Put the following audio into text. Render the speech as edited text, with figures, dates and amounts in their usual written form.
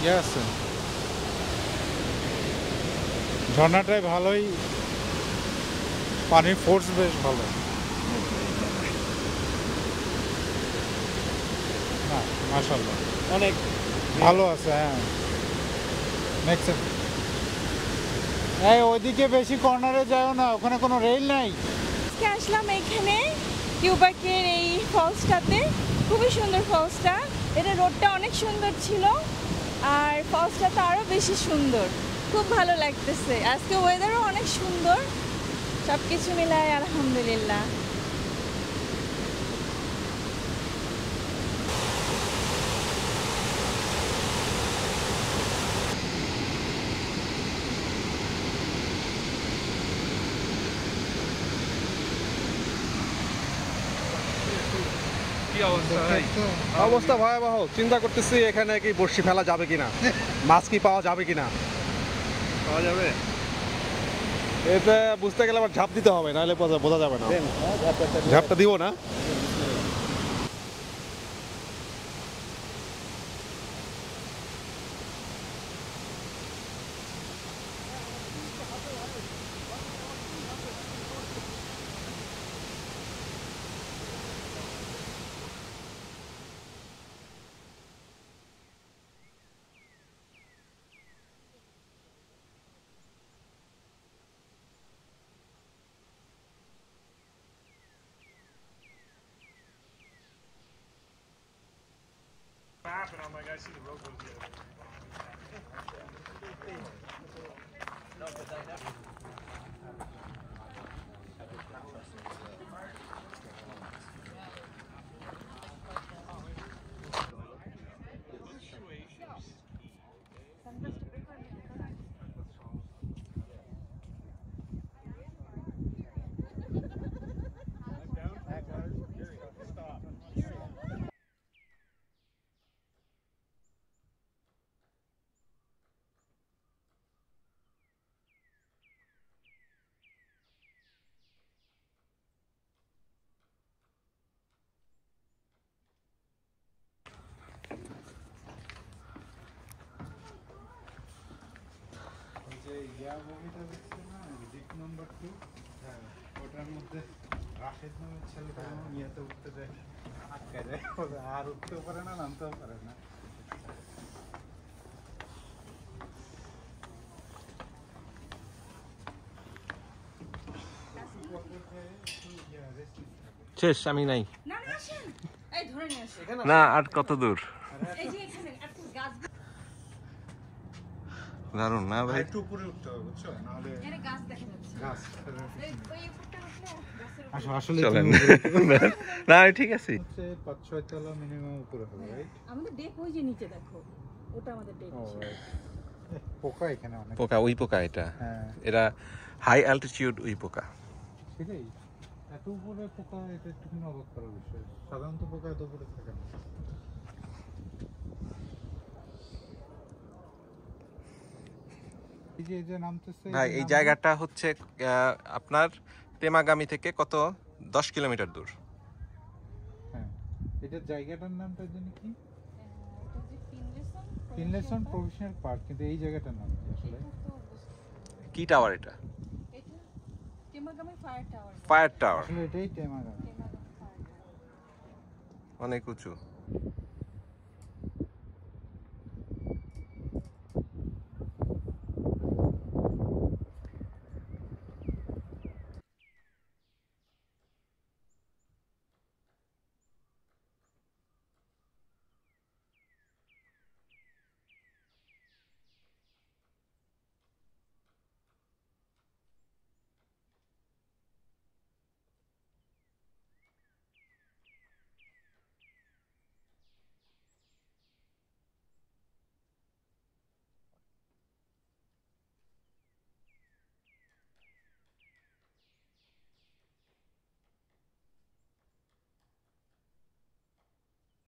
Yes. ঝর্ণাটাই ভালোই, পানির force বেশ ভালো। না মাশাআল্লাহ অনেক ভালো আছে। হ্যাঁ নেক্সট এই ওইদিকে বেশি কর্নারে যাও না, ওখানে কোনো রেল নাই। আজকে আসলাম এখানে কিউবাকের এই ফলসটাতে, খুবই সুন্দর ফলসটা। এটা রোডটা অনেক সুন্দর ছিল আর ফলসটা তো আরও বেশি সুন্দর, খুব ভালো লাগতেছে। আজকে ওয়েদারও অনেক সুন্দর, সব কিছু মিলায় আলহামদুলিল্লাহ। অবস্থা ভয়াবহ। চিন্তা করতেছি এখানে কি বড়শি ফেলা যাবে কিনা, মাছ কি পাওয়া যাবে কিনা। পাওয়া যাবে এটা বুঝতে গেলে আবার ঝাঁপ দিতে হবে, নাহলে বোঝা যাবে না। ঝাঁপটা দিব না। And I'm like, I see the road goes the other way. নম্বর 2 ওটার মধ্যে রাশেদ নামের ছেলেটা নিয়েতে উঠতে দেয়, আটকায় যায়, আর উঠতেও পারে না, নামতেও পারে না। শেষ, আমি নাই না। আর কত দূর? দারুণ না ভাই? একটু উপরে উঠতে হবে, বুঝছো? নাহলে গাছ দেখা যাচ্ছে। গাছ আসলে না ঠিক আছে। 5-6 তলা মিনিমাম উপরে হবে, রাইট? আমাদের ডেক ওই যে নিচে দেখো, ওটা আমাদের ডেক। পোকা এখানে অনেক। পোকা, ওই পোকা এটা। হ্যাঁ, এরা হাই অ্যালটিটিউড ওই পোকা। সেটাই, এত উপরে পোকা, এটা একটু অবাক করার বিষয়। সাধারণত পোকা এত উপরে থাকে না। ভাই এই জায়গাটা হচ্ছে আপনার তেমাগামি থেকে কত 10 কিলোমিটার দূর। হ্যাঁ, এটা জায়গাটার নামটা জানি কি? ফিনলেসন প্রফেশনাল পার্ক, কিন্তু এই জায়গাটার নাম কি আসলে? কি টাওয়ার এটা? তেমাগামি ফায়ার টাওয়ার। ফায়ার টাওয়ার, আসলে এটাই তেমাগামি। অনেক উঁচু।